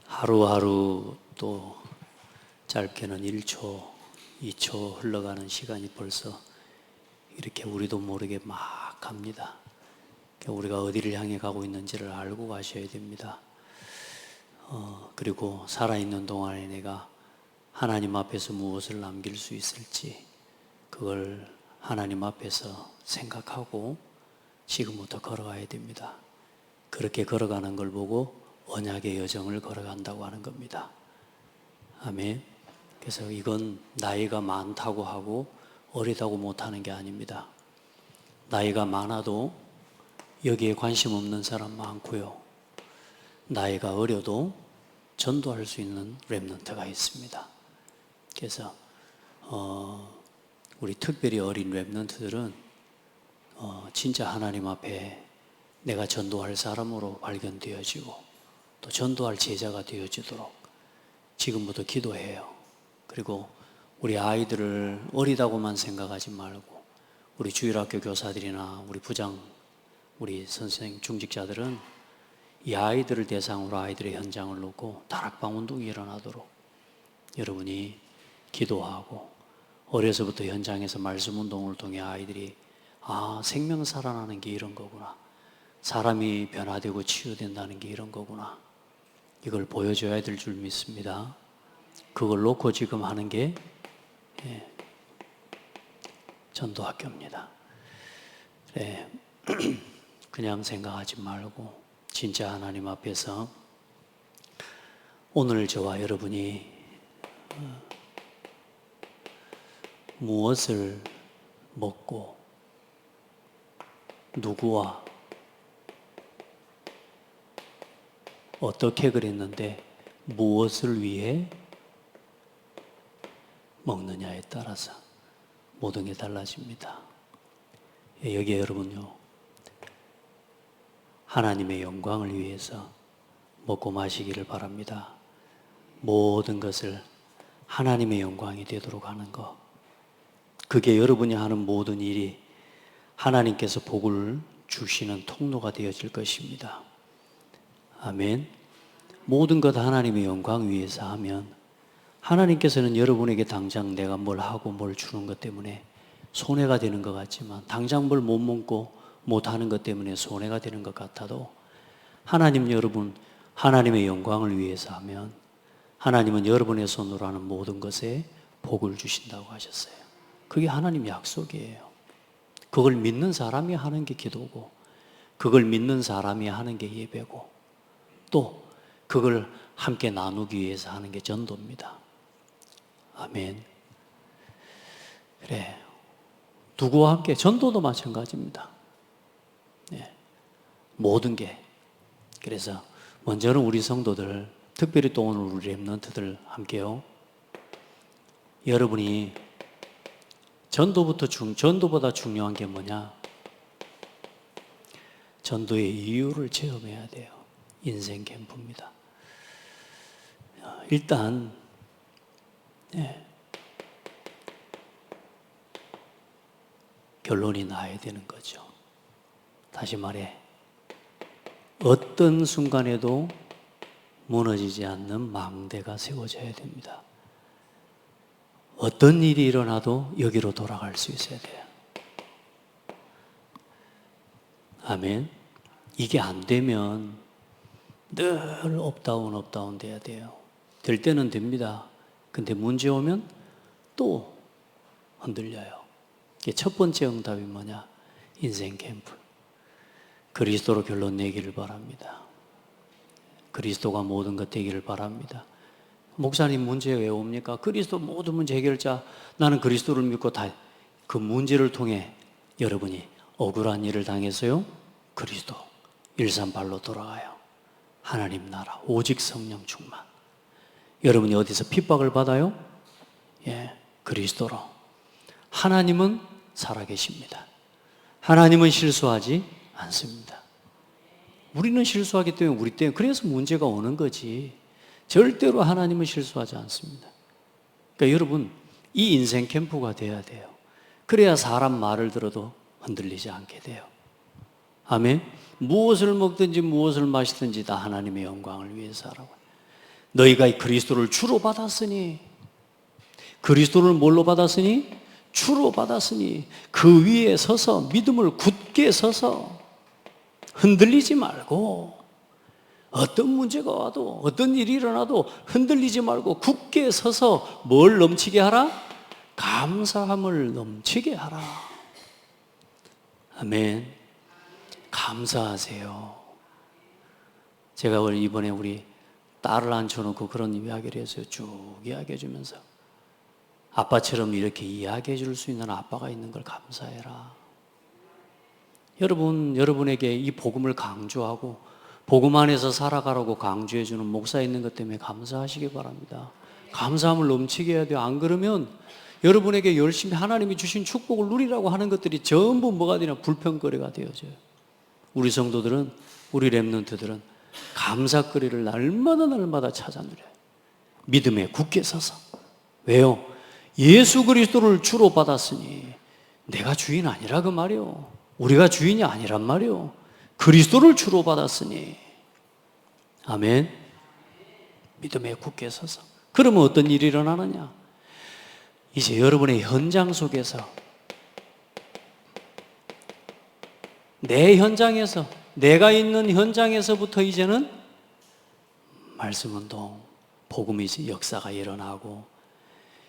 하루하루 또 짧게는 1초, 2초 흘러가는 시간이 벌써 이렇게 우리도 모르게 막 갑니다. 우리가 어디를 향해 가고 있는지를 알고 가셔야 됩니다. 그리고 살아있는 동안에 내가 하나님 앞에서 무엇을 남길 수 있을지 그걸 하나님 앞에서 생각하고 지금부터 걸어가야 됩니다. 그렇게 걸어가는 걸 보고 언약의 여정을 걸어간다고 하는 겁니다. 아멘. 그래서 이건 나이가 많다고 하고 어리다고 못하는 게 아닙니다. 나이가 많아도 여기에 관심 없는 사람 많고요. 나이가 어려도 전도할 수 있는 렘넌트가 있습니다. 그래서 우리 특별히 어린 렘넌트들은 진짜 하나님 앞에 내가 전도할 사람으로 발견되어지고 또 전도할 제자가 되어지도록 지금부터 기도해요. 그리고 우리 아이들을 어리다고만 생각하지 말고 우리 주일학교 교사들이나 우리 부장, 우리 선생, 중직자들은 이 아이들을 대상으로 아이들의 현장을 놓고 다락방 운동이 일어나도록 여러분이 기도하고 어려서부터 현장에서 말씀 운동을 통해 아이들이 생명 살아나는 게 이런 거구나. 사람이 변화되고 치유된다는 게 이런 거구나. 이걸 보여줘야 될 줄 믿습니다. 그걸 놓고 지금 하는 게 전도학교입니다. 그래, 그냥 생각하지 말고 진짜 하나님 앞에서 오늘 저와 여러분이 무엇을 먹고 누구와 어떻게 그랬는데 무엇을 위해 먹느냐에 따라서 모든 게 달라집니다. 여기에 여러분요, 하나님의 영광을 위해서 먹고 마시기를 바랍니다. 모든 것을 하나님의 영광이 되도록 하는 것, 그게 여러분이 하는 모든 일이 하나님께서 복을 주시는 통로가 되어질 것입니다. 아멘. 모든 것 하나님의 영광 위해서 하면 하나님께서는 여러분에게 당장 내가 뭘 하고 뭘 주는 것 때문에 손해가 되는 것 같지만, 당장 뭘 못 먹고 못 하는 것 때문에 손해가 되는 것 같아도 하나님, 여러분 하나님의 영광을 위해서 하면 하나님은 여러분의 손으로 하는 모든 것에 복을 주신다고 하셨어요. 그게 하나님 약속이에요. 그걸 믿는 사람이 하는 게 기도고, 그걸 믿는 사람이 하는 게 예배고, 또 그걸 함께 나누기 위해서 하는 게 전도입니다. 아멘. 그래, 누구와 함께, 전도도 마찬가지입니다. 모든 게. 그래서 먼저는 우리 성도들, 특별히 또 오늘 우리 렘넌트들 함께요, 여러분이 전도보다 중요한 게 뭐냐? 전도의 이유를 체험해야 돼요. 인생 캠프입니다. 일단 결론이 나야 되는 거죠. 다시 말해, 어떤 순간에도 무너지지 않는 망대가 세워져야 됩니다. 어떤 일이 일어나도 여기로 돌아갈 수 있어야 돼요. 아멘. 이게 안 되면 늘 업다운 돼야 돼요. 될 때는 됩니다. 근데 문제 오면 또 흔들려요. 첫 번째 응답이 뭐냐? 인생 캠프. 그리스도로 결론 내기를 바랍니다. 그리스도가 모든 것 되기를 바랍니다. 목사님, 문제 왜 옵니까? 그리스도 모든 문제 해결자, 나는 그리스도를 믿고 다 그 문제를 통해 여러분이 억울한 일을 당해서요, 그리스도 138로 돌아가요. 하나님 나라, 오직 성령 충만. 여러분이 어디서 핍박을 받아요? 그리스도로. 하나님은 살아계십니다. 하나님은 실수하지 않습니다. 우리는 실수하기 때문에 우리 때문에 그래서 문제가 오는 거지, 절대로 하나님은 실수하지 않습니다. 그러니까 여러분, 이 인생 캠프가 돼야 돼요. 그래야 사람 말을 들어도 흔들리지 않게 돼요. 아멘. 무엇을 먹든지 무엇을 마시든지 다 하나님의 영광을 위해서 하라고. 너희가 그리스도를 주로 받았으니, 그리스도를 뭘로 받았으니? 주로 받았으니 그 위에 서서 믿음을 굳게 서서 흔들리지 말고, 어떤 문제가 와도 어떤 일이 일어나도 흔들리지 말고 굳게 서서 뭘 넘치게 하라? 감사함을 넘치게 하라. 아멘. 감사하세요. 제가 이번에 우리 딸을 앉혀놓고 그런 이야기를 했어요. 쭉 이야기해 주면서 아빠처럼 이렇게 이야기해 줄 수 있는 아빠가 있는 걸 감사해라. 여러분에게 이 복음을 강조하고 복음 안에서 살아가라고 강조해 주는 목사 있는 것 때문에 감사하시기 바랍니다. 감사함을 넘치게 해야 돼요. 안 그러면 여러분에게 열심히 하나님이 주신 축복을 누리라고 하는 것들이 전부 뭐가 되냐? 불평거리가 되어져요. 우리 성도들은, 우리 렘넌트들은 감사거리를 날마다 찾아 누려요. 믿음에 굳게 서서. 왜요? 예수 그리스도를 주로 받았으니 내가 주인 아니라 그 말이요. 우리가 주인이 아니란 말이요. 그리스도를 주로 받았으니. 아멘. 믿음에 굳게 서서. 그러면 어떤 일이 일어나느냐? 이제 여러분의 현장 속에서, 내 현장에서, 내가 있는 현장에서부터 이제는 말씀 운동, 복음의 역사가 일어나고,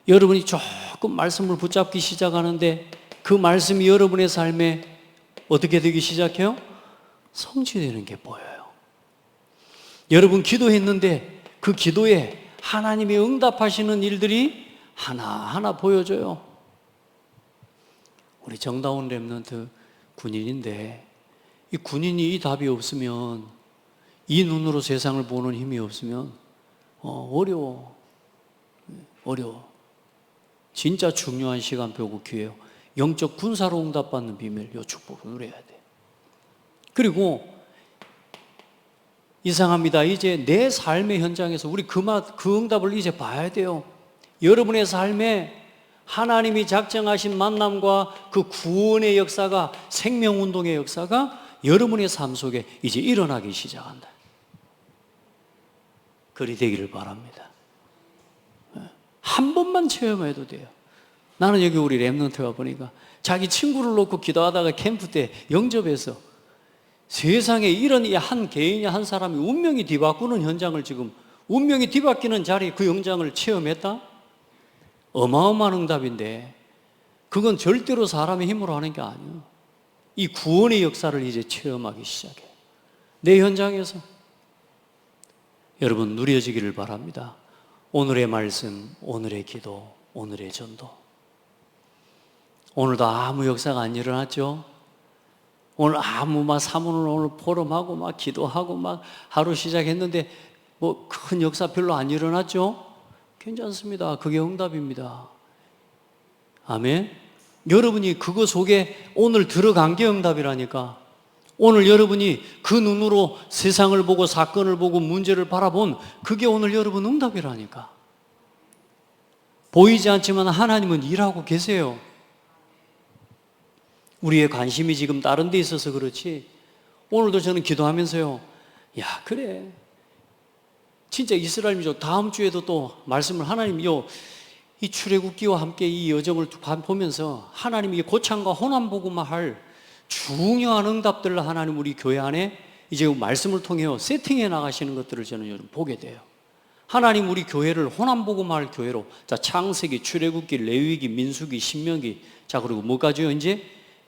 여러분이 조금 말씀을 붙잡기 시작하는데 그 말씀이 여러분의 삶에 어떻게 되기 시작해요? 성취되는 게 보여요. 여러분 기도했는데 그 기도에 하나님이 응답하시는 일들이 하나하나 보여져요. 우리 정다운 렘넌트 군인인데, 이 군인이 이 답이 없으면, 이 눈으로 세상을 보는 힘이 없으면 어려워. 진짜 중요한 시간표고 기회예요. 영적 군사로 응답받는 비밀, 이 축복을 누려야 돼. 그리고 이상합니다. 이제 내 삶의 현장에서 우리 그 응답을 이제 봐야 돼요. 여러분의 삶에 하나님이 작정하신 만남과 그 구원의 역사가, 생명운동의 역사가 여러분의 삶 속에 이제 일어나기 시작한다. 그리 되기를 바랍니다. 한 번만 체험해도 돼요. 나는 여기 우리 렘넌트가 보니까 자기 친구를 놓고 기도하다가 캠프 때 영접해서 세상에 이런 한 개인이, 한 사람이 운명이 뒤바꾸는 현장을, 지금 운명이 뒤바뀌는 자리, 그 현장을 체험했다? 어마어마한 응답인데, 그건 절대로 사람의 힘으로 하는 게 아니에요. 이 구원의 역사를 이제 체험하기 시작해요. 내 현장에서. 여러분 누려지기를 바랍니다. 오늘의 말씀, 오늘의 기도, 오늘의 전도. 오늘도 아무 역사가 안 일어났죠? 오늘 사모는 오늘 포럼하고 막 기도하고 막 하루 시작했는데 뭐 큰 역사 별로 안 일어났죠? 괜찮습니다. 그게 응답입니다. 아멘. 여러분이 그거 속에 오늘 들어간 게 응답이라니까. 오늘 여러분이 그 눈으로 세상을 보고 사건을 보고 문제를 바라본 그게 오늘 여러분 응답이라니까. 보이지 않지만 하나님은 일하고 계세요. 우리의 관심이 지금 다른 데 있어서 그렇지, 오늘도 저는 기도하면서요, 야 그래 진짜 이스라엘 민족 다음 주에도 또 말씀을 하나님이 이 출애굽기와 함께 이 여정을 보면서 하나님이 고창과 호남복음만 할 중요한 응답들을 하나님 우리 교회 안에 이제 말씀을 통해 세팅해 나가시는 것들을 저는 요즘 보게 돼요. 하나님 우리 교회를 호남복음할 교회로, 자 창세기, 출애굽기, 레위기, 민수기, 신명기, 자 그리고 뭐까지요? 이제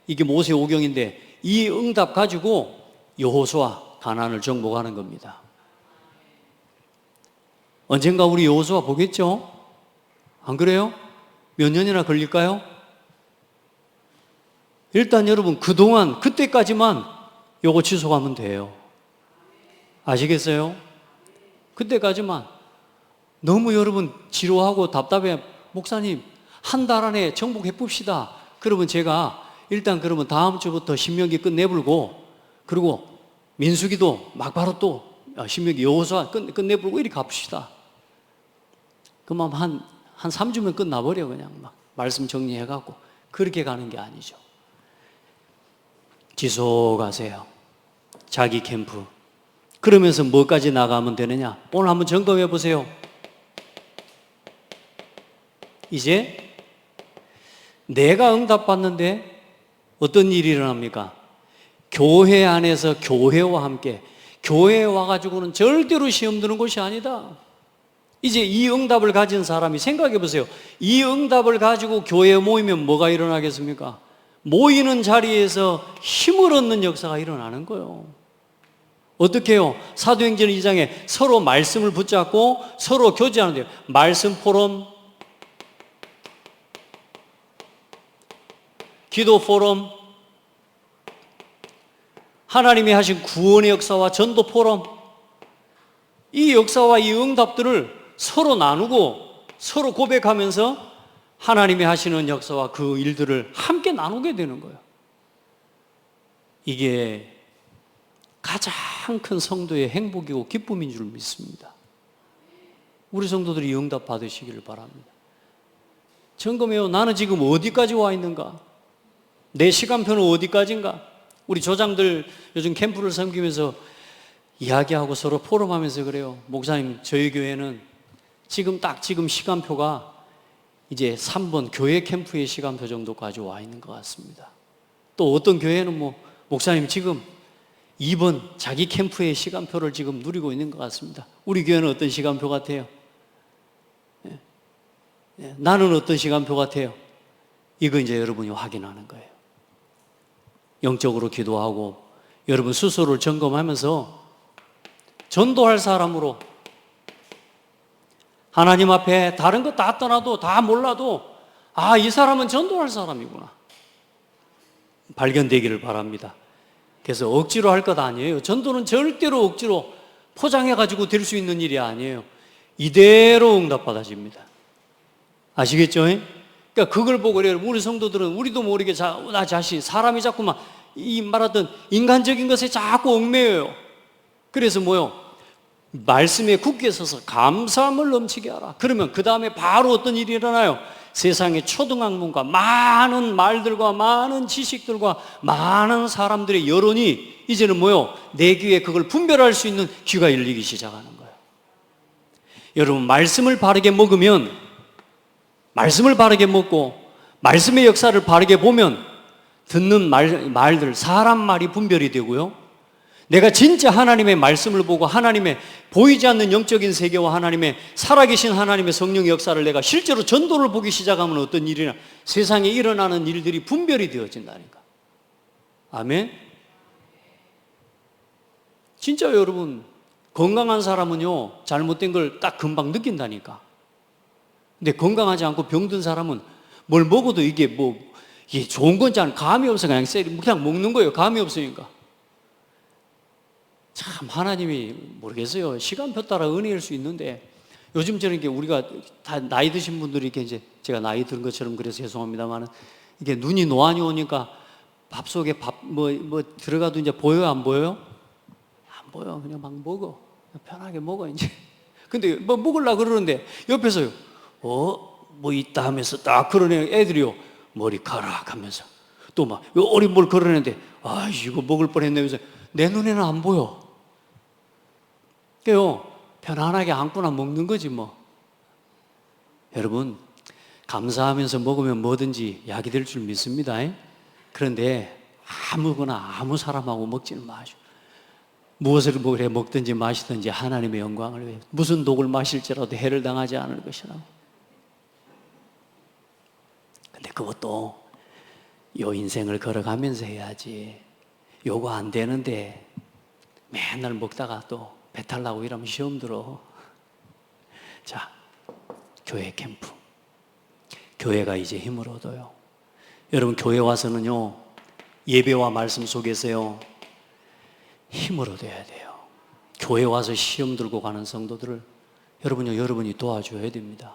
이게 모세 오경인데 이 응답 가지고 여호수아 가나안을 정복하는 겁니다. 언젠가 우리 여호수아 보겠죠? 안 그래요? 몇 년이나 걸릴까요? 일단 여러분 그동안 그때까지만 요거 지속하면 돼요. 아시겠어요? 그때까지만. 너무 여러분 지루하고 답답해, 목사님 한 달 안에 정복해 봅시다. 그러면 제가 일단 그러면 다음 주부터 신명기 끝내불고, 그리고 민수기도 막 바로 또 신명기 여호수아 끝내불고 이렇게 갑시다. 그만 한 3주면 끝나버려. 그냥 막 말씀 정리해갖고 그렇게 가는 게 아니죠. 지속하세요. 자기 캠프. 그러면서 뭐까지 나가면 되느냐? 오늘 한번 점검해 보세요. 이제 내가 응답받는데 어떤 일이 일어납니까? 교회 안에서 교회와 함께, 교회에 와가지고는 절대로 시험 드는 것이 아니다. 이제 이 응답을 가진 사람이 생각해 보세요. 이 응답을 가지고 교회에 모이면 뭐가 일어나겠습니까? 모이는 자리에서 힘을 얻는 역사가 일어나는 거예요. 어떻게 해요? 사도행전 2장에 서로 말씀을 붙잡고 서로 교제하는데요. 말씀 포럼, 기도 포럼, 하나님이 하신 구원의 역사와 전도 포럼, 이 역사와 이 응답들을 서로 나누고 서로 고백하면서 하나님이 하시는 역사와 그 일들을 함께 나누게 되는 거예요. 이게 가장 큰 성도의 행복이고 기쁨인 줄 믿습니다. 우리 성도들이 응답 받으시기를 바랍니다. 점검해요. 나는 지금 어디까지 와 있는가? 내 시간표는 어디까지인가? 우리 조장들 요즘 캠프를 섬기면서 이야기하고 서로 포럼하면서 그래요. 목사님, 저희 교회는 지금 시간표가 이제 3번 교회 캠프의 시간표 정도까지 와 있는 것 같습니다. 또 어떤 교회는 목사님 지금 2번 자기 캠프의 시간표를 지금 누리고 있는 것 같습니다. 우리 교회는 어떤 시간표 같아요? 나는 어떤 시간표 같아요? 이거 이제 여러분이 확인하는 거예요. 영적으로 기도하고 여러분 스스로를 점검하면서 전도할 사람으로 하나님 앞에 다른 거 다 떠나도 다 몰라도 이 사람은 전도할 사람이구나 발견되기를 바랍니다. 그래서 억지로 할 것 아니에요. 전도는 절대로 억지로 포장해가지고 될 수 있는 일이 아니에요. 이대로 응답받아집니다. 아시겠죠? 그러니까 그걸 보고 그래요. 우리 성도들은 우리도 모르게 나 자신 사람이 자꾸만 이 말하던 인간적인 것에 자꾸 얽매여요. 그래서 말씀에 굳게 서서 감사함을 넘치게 하라. 그러면 그 다음에 바로 어떤 일이 일어나요? 세상의 초등학문과 많은 말들과 많은 지식들과 많은 사람들의 여론이 이제는 내 귀에 그걸 분별할 수 있는 귀가 열리기 시작하는 거예요. 여러분, 말씀을 바르게 먹으면, 말씀을 바르게 먹고 말씀의 역사를 바르게 보면 듣는 말들, 사람 말이 분별이 되고요. 내가 진짜 하나님의 말씀을 보고 하나님의 보이지 않는 영적인 세계와 하나님의 살아계신 하나님의 성령의 역사를 내가 실제로 전도를 보기 시작하면 어떤 일이나 세상에 일어나는 일들이 분별이 되어진다니까. 아멘. 진짜 여러분, 건강한 사람은요 잘못된 걸 딱 금방 느낀다니까. 근데 건강하지 않고 병든 사람은 뭘 먹어도 이게 좋은 건지 감이 없어 그냥 먹는 거예요. 감이 없으니까. 참 하나님이 모르겠어요. 시간표 따라 은혜일 수 있는데 요즘 저는 우리가 다 나이 드신 분들이 이제 제가 나이 든 것처럼 그래서 죄송합니다만 이게 눈이 노안이 오니까 밥 속에 들어가도 이제 보여요, 안 보여요? 안 보여. 그냥 막 먹어. 편하게 먹어 이제. 근데 먹으려고 그러는데 옆에서요. 있다 하면서 딱 그러네. 애들이요. 머리카락 하면서 또 어린 뭘 그러는데 이거 먹을 뻔했네 하면서 내 눈에는 안 보여. 그래요. 편안하게 안고나 먹는 거지 여러분, 감사하면서 먹으면 뭐든지 약이 될 줄 믿습니다. 그런데 아무거나 아무 사람하고 먹지는 마시오. 무엇을 먹든지 마시든지 하나님의 영광을 위해 무슨 독을 마실지라도 해를 당하지 않을 것이라고. 근데 그것도 요 인생을 걸어가면서 해야지. 요거 안 되는데 맨날 먹다가 또 배탈 나고 이러면 시험 들어. 자, 교회 캠프. 교회가 이제 힘을 얻어요. 여러분, 교회 와서는요 예배와 말씀 속에서요 힘을 얻어야 돼요. 교회 와서 시험 들고 가는 성도들을 여러분이 도와줘야 됩니다.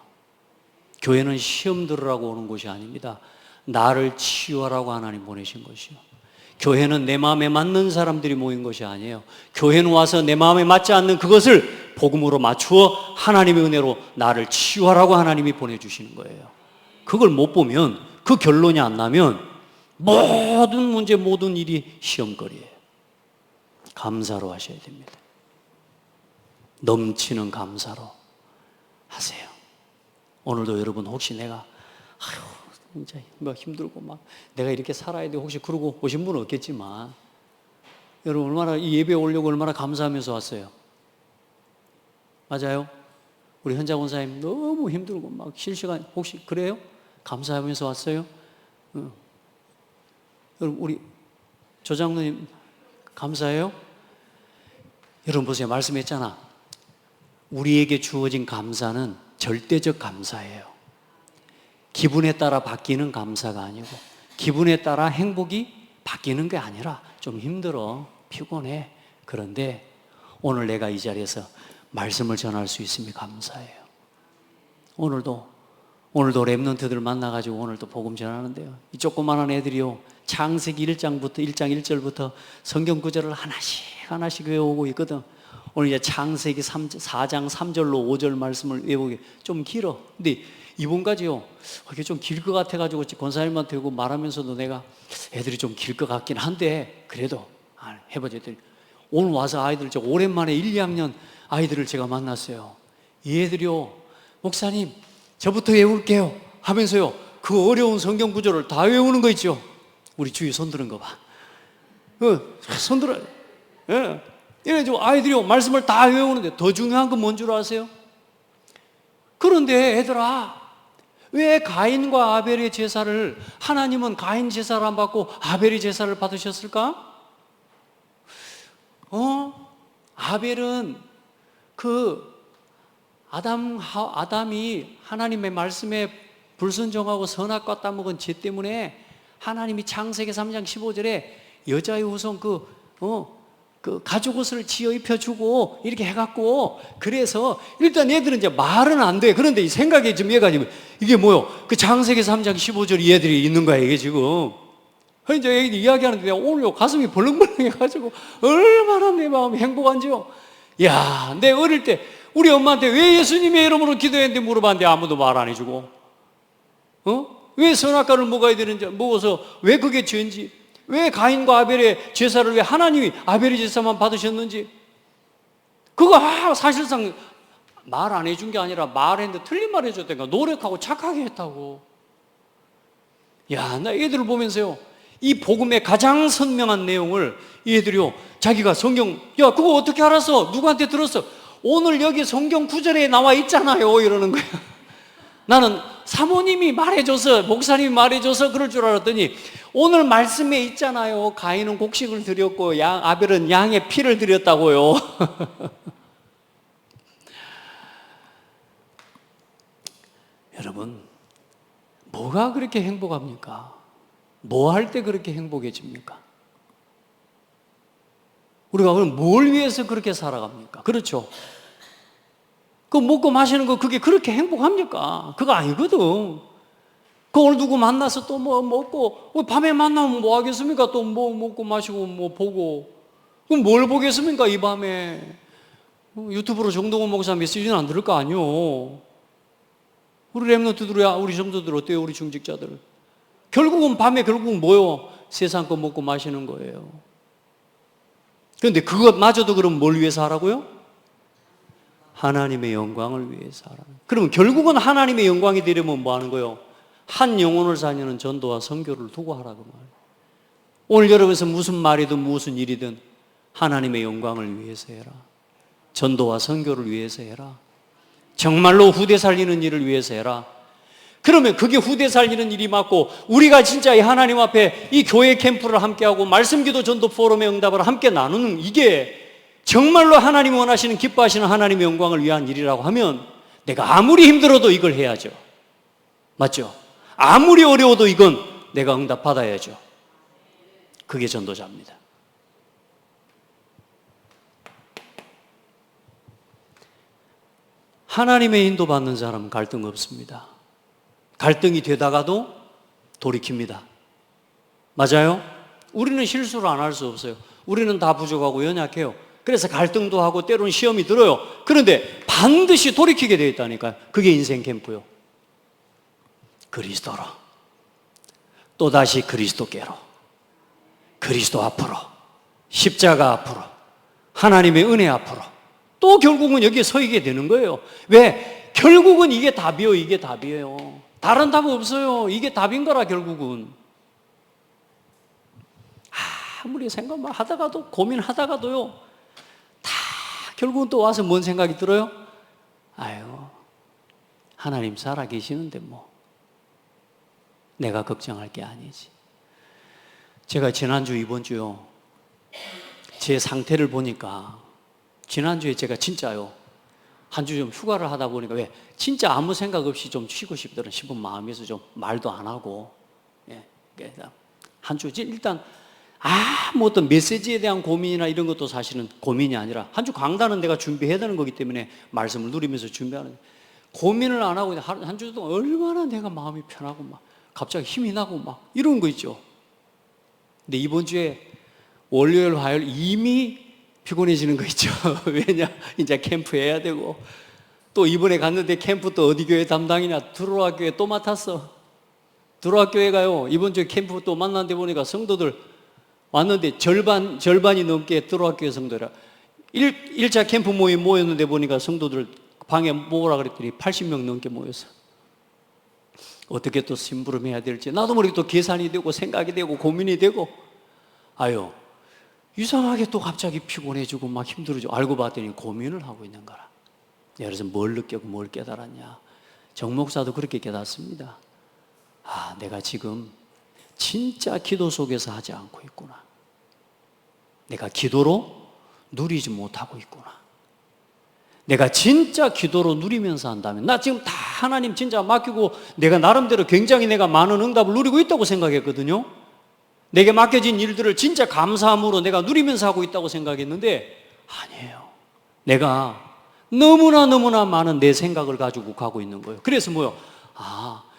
교회는 시험 들으라고 오는 곳이 아닙니다. 나를 치유하라고 하나님 보내신 것이요. 교회는 내 마음에 맞는 사람들이 모인 것이 아니에요. 교회는 와서 내 마음에 맞지 않는 그것을 복음으로 맞추어 하나님의 은혜로 나를 치유하라고 하나님이 보내주시는 거예요. 그걸 못 보면, 그 결론이 안 나면 모든 문제, 모든 일이 시험거리예요. 감사로 하셔야 됩니다. 넘치는 감사로 하세요. 오늘도 여러분 혹시 내가 진짜 막 힘들고 막 내가 이렇게 살아야 돼 혹시 그러고 오신 분은 없겠지만 여러분 얼마나 이 예배 오려고 얼마나 감사하면서 왔어요. 맞아요? 우리 현장 원사님 너무 힘들고 막 실시간 혹시 그래요? 감사하면서 왔어요? 여러분 우리 조장로님 감사해요? 여러분 보세요. 말씀했잖아. 우리에게 주어진 감사는 절대적 감사예요. 기분에 따라 바뀌는 감사가 아니고 기분에 따라 행복이 바뀌는 게 아니라 좀 힘들어, 피곤해. 그런데 오늘 내가 이 자리에서 말씀을 전할 수 있음이 감사해요. 오늘도 랩런트들 만나가지고 오늘도 복음 전하는데요. 이 조그만한 애들이요. 창세기 1장 1절부터 성경 구절을 하나씩 외우고 있거든. 오늘 이제 창세기 4장 3절로 5절 말씀을 외우기 좀 길어. 근데 이번까지요. 이게 좀 길 것 같아가지고 권사님한테 말하면서도 내가 애들이 좀 길 것 같긴 한데 그래도 해보자 했더니 오늘 와서 아이들 오랜만에 1, 2학년 아이들을 제가 만났어요. 이 애들이요. 목사님 저부터 외울게요 하면서요. 그 어려운 성경 구절을 다 외우는 거 있죠. 우리 주위 손드는 거 봐. 손들어요. 예. 이래가지고 아이들이 말씀을 다 외우는데 더 중요한 건 뭔 줄 아세요? 그런데 애들아, 왜 가인과 아벨의 제사를 하나님은 가인 제사를 안 받고 아벨의 제사를 받으셨을까? 아벨은 아담이 하나님의 말씀에 불순종하고 선악과 따먹은 죄 때문에 하나님이 창세기 3장 15절에 여자의 후손 가죽 옷을 지어 입혀주고 이렇게 해갖고 그래서 일단 얘들은 이제 말은 안 돼. 그런데 이 생각이 좀 얘가지면 이게 뭐요? 그 창세기 3장 15절 얘들이 있는 거야 이게 지금. 이제 얘들이 이야기하는데 내가 오늘 가슴이 벌렁벌렁해가지고 얼마나 내 마음이 행복한지요. 야, 내 어릴 때 우리 엄마한테 왜 예수님의 이름으로 기도했는데 물어봤는데 아무도 말 안 해주고, 왜 선악과를 먹어서 왜 그게 죄인지, 왜 가인과 아벨의 제사를 왜 하나님이 아벨의 제사만 받으셨는지, 그거 사실상 말 안 해준 게 아니라 말했는데 틀린 말 해줬다니까. 노력하고 착하게 했다고. 야, 나 얘들을 보면서요, 이 복음의 가장 선명한 내용을 얘들이요, 자기가 성경, 야, 그거 어떻게 알았어? 누구한테 들었어? 오늘 여기 성경 구절에 나와 있잖아요. 이러는 거야. 나는 사모님이 말해줘서, 목사님이 말해줘서 그럴 줄 알았더니 오늘 말씀에 있잖아요. 가인은 곡식을 드렸고 아벨은 양의 피를 드렸다고요. 여러분, 뭐가 그렇게 행복합니까? 뭐 할 때 그렇게 행복해집니까? 우리가 그럼 뭘 위해서 그렇게 살아갑니까? 그렇죠? 그 먹고 마시는 거 그게 그렇게 행복합니까? 그거 아니거든. 그 오늘 누구 만나서 또 뭐 먹고, 밤에 만나면 뭐 하겠습니까? 또 뭐 먹고 마시고 뭐 보고. 그럼 뭘 보겠습니까? 이 밤에. 유튜브로 정동원 목사 메시지는 안 들을 거 아니요. 우리 랩런트들, 우리 성도들 어때요? 우리 중직자들. 결국은 밤에 뭐요? 세상 거 먹고 마시는 거예요. 그런데 그것마저도 그럼 뭘 위해서 하라고요? 하나님의 영광을 위해서 하라는. 그러면 결국은 하나님의 영광이 되려면 뭐 하는 거예요? 한 영혼을 살리는 전도와 선교를 두고 하라고 말이에요. 오늘 여러분에서 무슨 말이든 무슨 일이든 하나님의 영광을 위해서 해라. 전도와 선교를 위해서 해라. 정말로 후대 살리는 일을 위해서 해라. 그러면 그게 후대 살리는 일이 맞고 우리가 진짜 이 하나님 앞에 이 교회 캠프를 함께하고 말씀기도 전도 포럼의 응답을 함께 나누는 이게 정말로 하나님이 원하시는 기뻐하시는 하나님의 영광을 위한 일이라고 하면 내가 아무리 힘들어도 이걸 해야죠. 맞죠? 아무리 어려워도 이건 내가 응답 받아야죠. 그게 전도자입니다. 하나님의 인도받는 사람은 갈등 없습니다. 갈등이 되다가도 돌이킵니다. 맞아요? 우리는 실수를 안 할 수 없어요. 우리는 다 부족하고 연약해요. 그래서 갈등도 하고 때로는 시험이 들어요. 그런데 반드시 돌이키게 되어 있다니까요. 그게 인생 캠프요. 그리스도로, 또다시 그리스도께로, 그리스도 앞으로, 십자가 앞으로, 하나님의 은혜 앞으로. 또 결국은 여기에 서게 되는 거예요. 왜? 결국은 이게 답이요. 이게 답이에요. 다른 답 없어요. 이게 답인 거라 결국은. 아무리 생각만 하다가도 고민하다가도요. 다 결국은 또 와서 뭔 생각이 들어요? 아유, 하나님 살아계시는데 뭐 내가 걱정할 게 아니지. 제가 지난주 이번 주요 제 상태를 보니까 지난주에 제가 진짜요 한 주 좀 휴가를 하다 보니까 왜 진짜 아무 생각 없이 좀 쉬고 싶은 마음에서 좀 말도 안 하고 한 주 일단 뭐 어떤 메시지에 대한 고민이나 이런 것도 사실은 고민이 아니라 한 주 강단은 내가 준비해야 되는 거기 때문에 말씀을 누리면서 준비하는 고민을 안 하고 한 주 동안 얼마나 내가 마음이 편하고 막 갑자기 힘이 나고 막 이런 거 있죠. 근데 이번 주에 월요일, 화요일 이미 피곤해지는 거 있죠. 왜냐? 이제 캠프 해야 되고 또 이번에 갔는데 캠프 또 어디 교회 담당이냐? 두로아 교회 또 맡았어. 두로아 교회 가요. 이번 주에 캠프 또 만났는데 보니까 성도들 왔는데 절반이 넘게 두로아 교회 성도라. 1차 캠프 모임 모였는데 보니까 성도들 방에 모으라 그랬더니 80명 넘게 모였어. 어떻게 또 심부름해야 될지 나도 모르게 또 계산이 되고 생각이 되고 고민이 되고 아유 이상하게 또 갑자기 피곤해지고 막 힘들어지고 알고 봤더니 고민을 하고 있는 거라. 그래서 뭘 느꼈고 뭘 깨달았냐. 정 목사도 그렇게 깨닫습니다. 내가 지금 진짜 기도 속에서 하지 않고 있구나. 내가 기도로 누리지 못하고 있구나. 내가 진짜 기도로 누리면서 한다면 나 지금 다 하나님 진짜 맡기고 내가 나름대로 굉장히 내가 많은 응답을 누리고 있다고 생각했거든요. 내게 맡겨진 일들을 진짜 감사함으로 내가 누리면서 하고 있다고 생각했는데 아니에요. 내가 너무나 많은 내 생각을 가지고 가고 있는 거예요. 그래서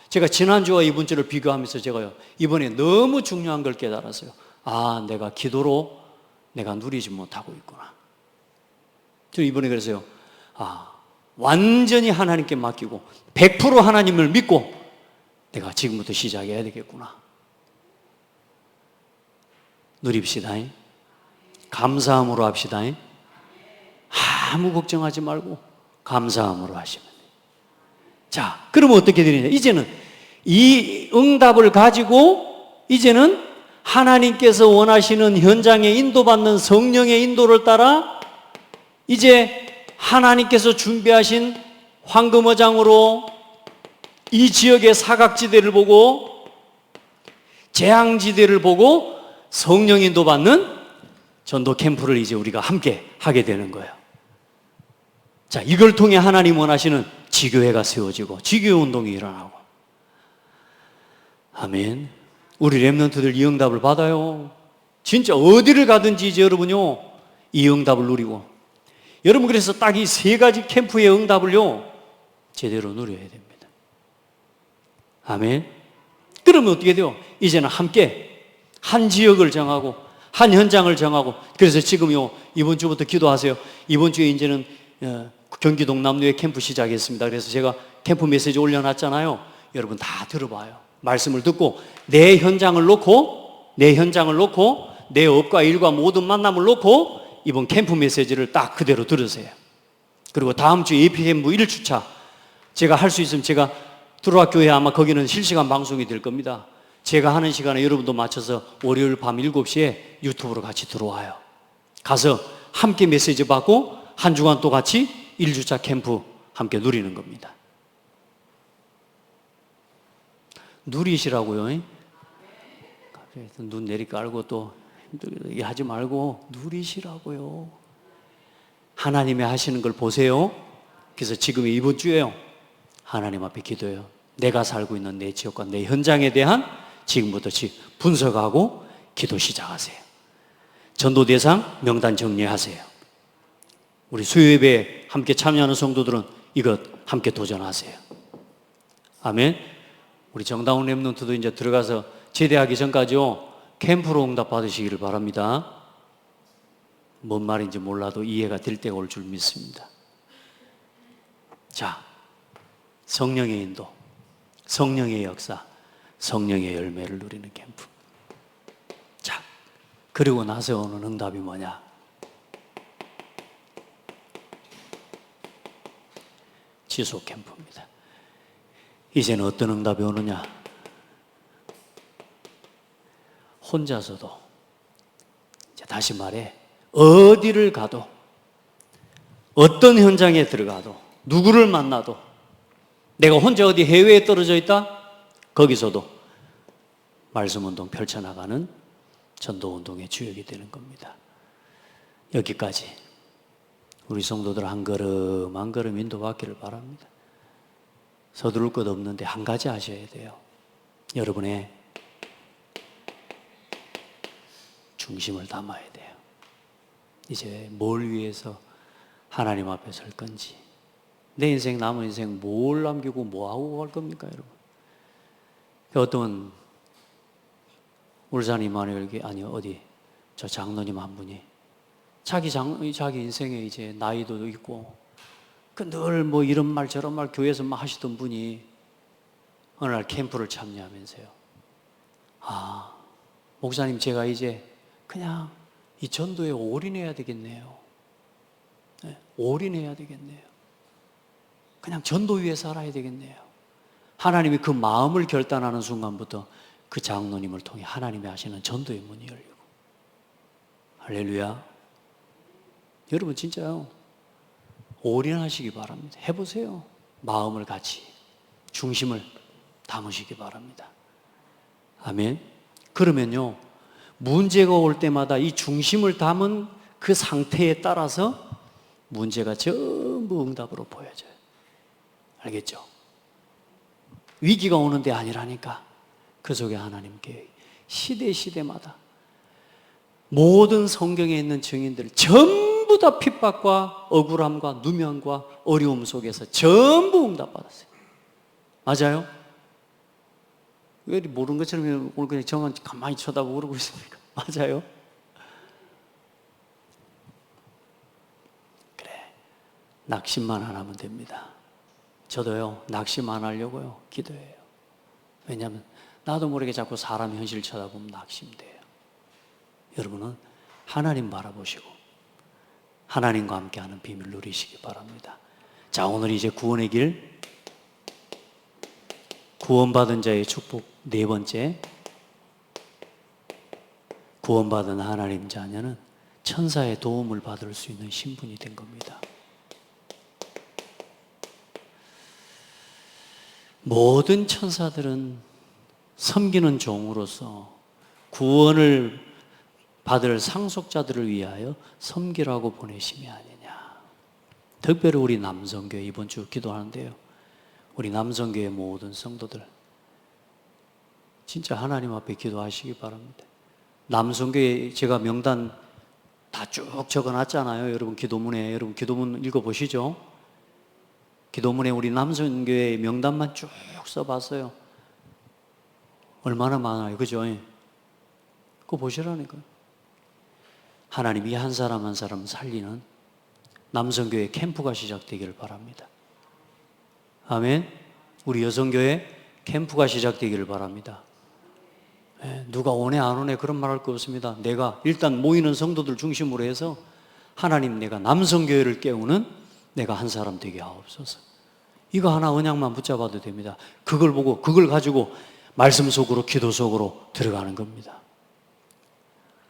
제가 지난주와 이번 주를 비교하면서 제가요 이번에 너무 중요한 걸 깨달았어요. 내가 기도로 내가 누리지 못하고 있구나. 저 이번에 그래서요 완전히 하나님께 맡기고 100% 하나님을 믿고 내가 지금부터 시작해야 되겠구나. 누립시다. 감사함으로 합시다. 아무 걱정하지 말고 감사함으로 하시면 돼요. 자, 그러면 어떻게 되느냐? 이제는 이 응답을 가지고 이제는 하나님께서 원하시는 현장에 인도받는 성령의 인도를 따라 이제 하나님께서 준비하신 황금어장으로 이 지역의 사각지대를 보고 재앙지대를 보고 성령 인도받는 전도 캠프를 이제 우리가 함께 하게 되는 거예요. 자, 이걸 통해 하나님 원하시는 지교회가 세워지고 지교회 운동이 일어나고. 아멘. 우리 렘넌트들 이 응답을 받아요. 진짜 어디를 가든지 이제 여러분요 이 응답을 누리고 여러분 그래서 딱 이 세 가지 캠프의 응답을요 제대로 누려야 됩니다. 아멘. 그러면 어떻게 돼요? 이제는 함께 한 지역을 정하고 한 현장을 정하고 그래서 지금요 이번 주부터 기도하세요. 이번 주에 이제는 경기도 남루에 캠프 시작했습니다. 그래서 제가 캠프 메시지 올려놨잖아요. 여러분 다 들어봐요. 말씀을 듣고 내 현장을 놓고 내 업과 일과 모든 만남을 놓고 이번 캠프 메시지를 딱 그대로 들으세요. 그리고 다음 주 예피캠프 1주차 제가 할 수 있으면 제가 두로아 교회 아마 거기는 실시간 방송이 될 겁니다. 제가 하는 시간에 여러분도 맞춰서 월요일 밤 7시에 유튜브로 같이 들어와요. 가서 함께 메시지 받고 한 주간 또 같이 1주차 캠프 함께 누리는 겁니다. 누리시라고요. 눈 내리깔고 또 힘들게 하지 말고 누리시라고요. 하나님이 하시는 걸 보세요. 그래서 지금 이번 주에요 하나님 앞에 기도해요. 내가 살고 있는 내 지역과 내 현장에 대한 지금부터 분석하고 기도 시작하세요. 전도 대상 명단 정리하세요. 우리 수요예배에 함께 참여하는 성도들은 이것 함께 도전하세요. 아멘. 우리 정다운 렘넌트도 이제 들어가서 제대하기 전까지요 캠프로 응답 받으시기를 바랍니다. 뭔 말인지 몰라도 이해가 될 때가 올 줄 믿습니다. 자, 성령의 인도, 성령의 역사, 성령의 열매를 누리는 캠프. 자, 그리고 나서 오는 응답이 뭐냐? 시소 캠프입니다. 이제는 어떤 응답이 오느냐? 혼자서도, 다시 말해, 어디를 가도, 어떤 현장에 들어가도, 누구를 만나도, 내가 혼자 어디 해외에 떨어져 있다? 거기서도 말씀운동 펼쳐나가는 전도운동의 주역이 되는 겁니다. 여기까지 우리 성도들 한 걸음 한 걸음 인도받기를 바랍니다. 서두를 것 없는데 한 가지 아셔야 돼요. 여러분의 중심을 담아야 돼요. 이제 뭘 위해서 하나님 앞에 설 건지, 내 인생 남은 인생 뭘 남기고 뭐 하고 갈 겁니까, 여러분? 어떤 울산 이마누엘 아니 어디 저 장로님 한 분이 자기 인생에 이제 나이도 있고 그 늘 뭐 이런 말 저런 말 교회에서 막 하시던 분이 어느 날 캠프를 참여하면서요. 아, 목사님 제가 이제 그냥 이 전도에 올인해야 되겠네요. 네, 올인해야 되겠네요. 그냥 전도 위에 살아야 되겠네요. 하나님이 그 마음을 결단하는 순간부터 그 장로님을 통해 하나님이 하시는 전도의 문이 열리고, 할렐루야. 여러분 진짜요, 올인하시기 바랍니다. 해보세요. 마음을 같이 중심을 담으시기 바랍니다. 아멘. 그러면요, 문제가 올 때마다 이 중심을 담은 그 상태에 따라서 문제가 전부 응답으로 보여져요. 알겠죠? 위기가 오는데 아니라니까. 그 속에 하나님께 시대마다 모든 성경에 있는 증인들 전부 다 핍박과 억울함과 누명과 어려움 속에서 전부 응답받았어요. 맞아요? 왜 모르는 것처럼 오늘 그냥 저만 가만히 쳐다보고 그러고 있습니까? 맞아요? 그래, 낙심만 안 하면 됩니다. 저도요, 낙심 안 하려고요 기도해요. 왜냐하면 나도 모르게 자꾸 사람 현실 쳐다보면 낙심돼요. 여러분은 하나님 바라보시고 하나님과 함께하는 비밀 누리시기 바랍니다. 자, 오늘 이제 구원의 길, 구원받은 자의 축복 네 번째, 구원받은 하나님 자녀는 천사의 도움을 받을 수 있는 신분이 된 겁니다. 모든 천사들은 섬기는 종으로서 구원을 받을 상속자들을 위하여 섬기라고 보내심이 아니냐. 특별히 우리 남성교회 이번 주 기도하는데요, 우리 남성교회 모든 성도들 진짜 하나님 앞에 기도하시기 바랍니다. 남성교회 제가 명단 다 쭉 적어놨잖아요. 여러분 기도문에, 여러분 기도문 읽어보시죠. 기도문에 우리 남성교회 명단만 쭉 써봤어요. 얼마나 많아요, 그죠? 그거 보시라니까요. 하나님이 한 사람 한 사람 살리는 남성교회 캠프가 시작되기를 바랍니다. 아멘. 우리 여성교회 캠프가 시작되기를 바랍니다. 누가 오네 안 오네 그런 말 할 거 없습니다. 내가 일단 모이는 성도들 중심으로 해서 하나님, 내가 남성교회를 깨우는 내가 한 사람 되게 하옵소서. 이거 하나 언약만 붙잡아도 됩니다. 그걸 보고 그걸 가지고 말씀 속으로, 기도 속으로 들어가는 겁니다.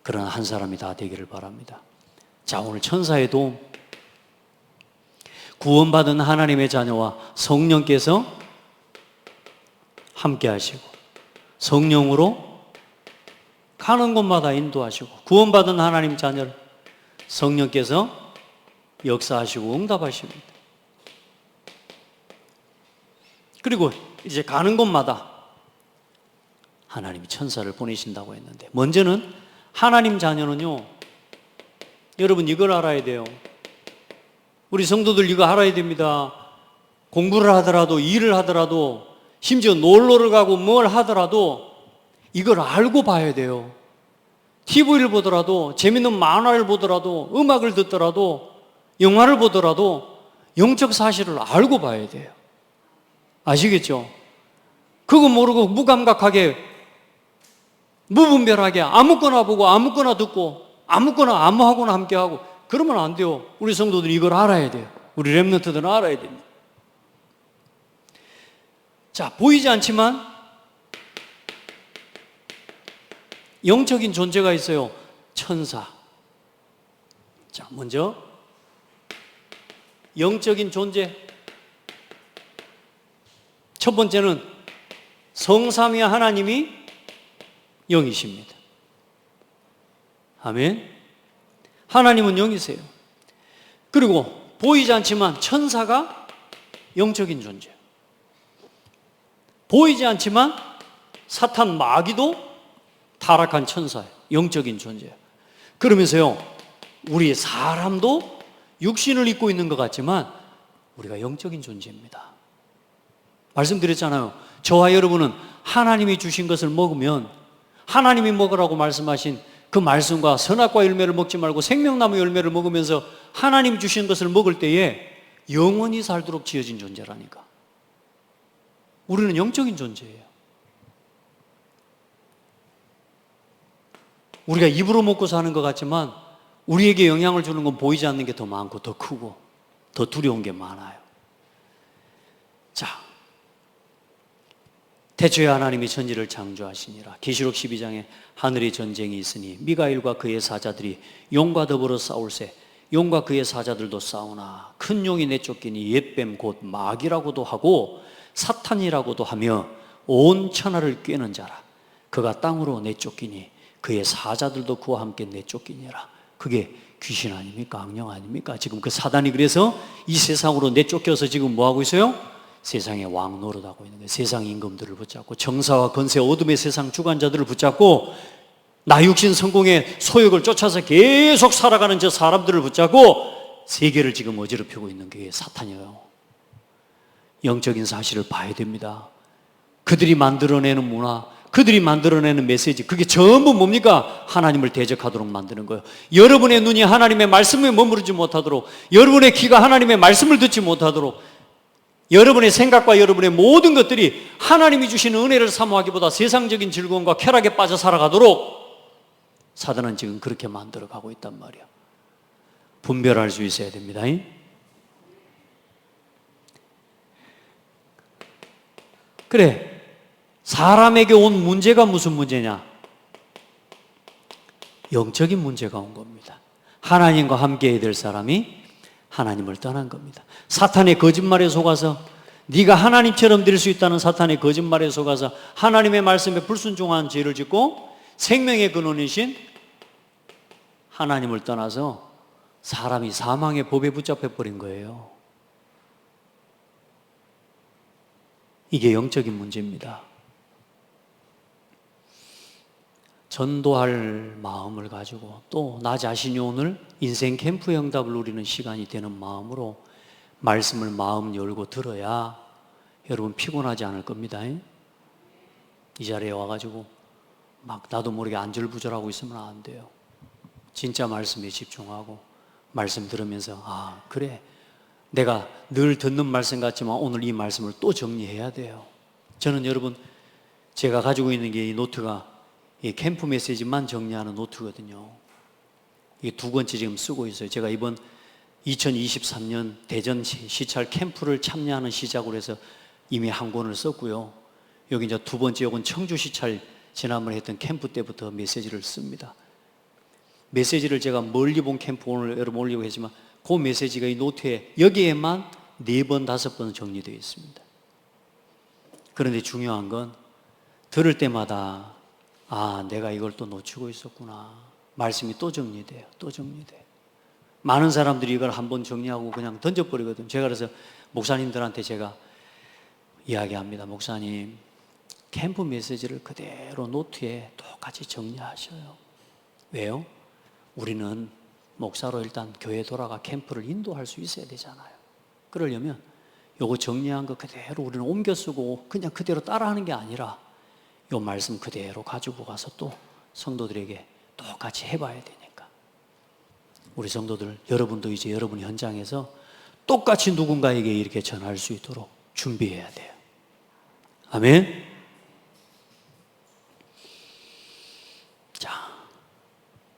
그러나 한 사람이 다 되기를 바랍니다. 자, 오늘 천사의 도움, 구원받은 하나님의 자녀와 성령께서 함께 하시고 성령으로 가는 곳마다 인도하시고, 구원받은 하나님 자녀를 성령께서 역사하시고 응답하십니다. 그리고 이제 가는 곳마다 하나님이 천사를 보내신다고 했는데, 먼저는 하나님 자녀는요, 여러분 이걸 알아야 돼요. 우리 성도들 이거 알아야 됩니다. 공부를 하더라도, 일을 하더라도, 심지어 놀러를 가고 뭘 하더라도 이걸 알고 봐야 돼요. TV를 보더라도, 재밌는 만화를 보더라도, 음악을 듣더라도, 영화를 보더라도 영적 사실을 알고 봐야 돼요. 아시겠죠? 그거 모르고 무감각하게, 무분별하게 아무거나 보고 아무거나 듣고 아무거나 아무하고나 함께하고 그러면 안 돼요. 우리 성도들이 이걸 알아야 돼요. 우리 렘넌트들은 알아야 됩니다. 자, 보이지 않지만 영적인 존재가 있어요. 천사. 자, 먼저 영적인 존재. 첫 번째는 성삼위 하나님이 영이십니다. 아멘. 하나님은 영이세요. 그리고 보이지 않지만 천사가 영적인 존재예요. 보이지 않지만 사탄 마귀도 타락한 천사예요. 영적인 존재예요. 그러면서요, 우리 사람도 육신을 입고 있는 것 같지만 우리가 영적인 존재입니다. 말씀드렸잖아요. 저와 여러분은 하나님이 주신 것을 먹으면 하나님이 먹으라고 말씀하신 그 말씀과 선악과 열매를 먹지 말고 생명나무 열매를 먹으면서 하나님 주신 것을 먹을 때에 영원히 살도록 지어진 존재라니까. 우리는 영적인 존재예요. 우리가 입으로 먹고 사는 것 같지만 우리에게 영향을 주는 건 보이지 않는 게 더 많고 더 크고 더 두려운 게 많아요. 자, 태초에 하나님이 천지를 창조하시니라. 계시록 12장에 하늘에 전쟁이 있으니 미가엘과 그의 사자들이 용과 더불어 싸울세. 용과 그의 사자들도 싸우나 큰 용이 내쫓기니 옛뱀 곧 마귀라고도 하고 사탄이라고도 하며 온 천하를 꿰는 자라. 그가 땅으로 내쫓기니 그의 사자들도 그와 함께 내쫓기니라. 그게 귀신 아닙니까? 악령 아닙니까? 지금 그 사단이 그래서 이 세상으로 내쫓겨서 지금 뭐하고 있어요? 세상의 왕 노릇하고 있는 거예요. 세상 임금들을 붙잡고 정사와 건세 어둠의 세상 주관자들을 붙잡고 나 육신 성공의 소욕을 쫓아서 계속 살아가는 저 사람들을 붙잡고 세계를 지금 어지럽히고 있는 게 사탄이에요. 영적인 사실을 봐야 됩니다. 그들이 만들어내는 문화, 그들이 만들어내는 메시지, 그게 전부 뭡니까? 하나님을 대적하도록 만드는 거예요. 여러분의 눈이 하나님의 말씀에 머무르지 못하도록, 여러분의 귀가 하나님의 말씀을 듣지 못하도록, 여러분의 생각과 여러분의 모든 것들이 하나님이 주시는 은혜를 사모하기보다 세상적인 즐거움과 쾌락에 빠져 살아가도록 사단은 지금 그렇게 만들어가고 있단 말이야. 분별할 수 있어야 됩니다. 그래, 사람에게 온 문제가 무슨 문제냐? 영적인 문제가 온 겁니다. 하나님과 함께 해야 될 사람이 하나님을 떠난 겁니다. 사탄의 거짓말에 속아서 네가 하나님처럼 될 수 있다는 사탄의 거짓말에 속아서 하나님의 말씀에 불순종한 죄를 짓고 생명의 근원이신 하나님을 떠나서 사람이 사망의 법에 붙잡혀 버린 거예요. 이게 영적인 문제입니다. 전도할 마음을 가지고 또 나 자신이 오늘 인생 캠프 응답을 누리는 시간이 되는 마음으로 말씀을 마음 열고 들어야 여러분 피곤하지 않을 겁니다. 이 자리에 와가지고 막 나도 모르게 안절부절하고 있으면 안 돼요. 진짜 말씀에 집중하고 말씀 들으면서 아 그래 내가 늘 듣는 말씀 같지만 오늘 이 말씀을 또 정리해야 돼요. 저는 여러분 제가 가지고 있는 게 이 노트가 이 캠프 메시지만 정리하는 노트거든요. 이게 두 번째 지금 쓰고 있어요. 제가 이번 2023년 대전 시찰 캠프를 참여하는 시작으로 해서 이미 한 권을 썼고요. 여기 이제 두 번째 요건 청주 시찰 지난번에 했던 캠프 때부터 메시지를 씁니다. 메시지를 제가 멀리 본 캠프 오늘 여러분 올리고 했지만 그 메시지가 이 노트에 여기에만 4번, 5번 정리되어 있습니다. 그런데 중요한 건 들을 때마다 아, 내가 이걸 또 놓치고 있었구나. 말씀이 또 정리돼요. 또 정리돼요. 많은 사람들이 이걸 한번 정리하고 그냥 던져버리거든요. 제가 그래서 목사님들한테 제가 이야기합니다. 목사님, 캠프 메시지를 그대로 노트에 똑같이 정리하셔요. 왜요? 우리는 목사로 일단 교회 돌아가 캠프를 인도할 수 있어야 되잖아요. 그러려면 요거 정리한 거 그대로 우리는 옮겨 쓰고 그냥 그대로 따라하는 게 아니라 요 말씀 그대로 가지고 가서 또 성도들에게 똑같이 해봐야 되니까 우리 성도들 여러분도 이제 여러분 현장에서 똑같이 누군가에게 이렇게 전할 수 있도록 준비해야 돼요. 아멘. 자,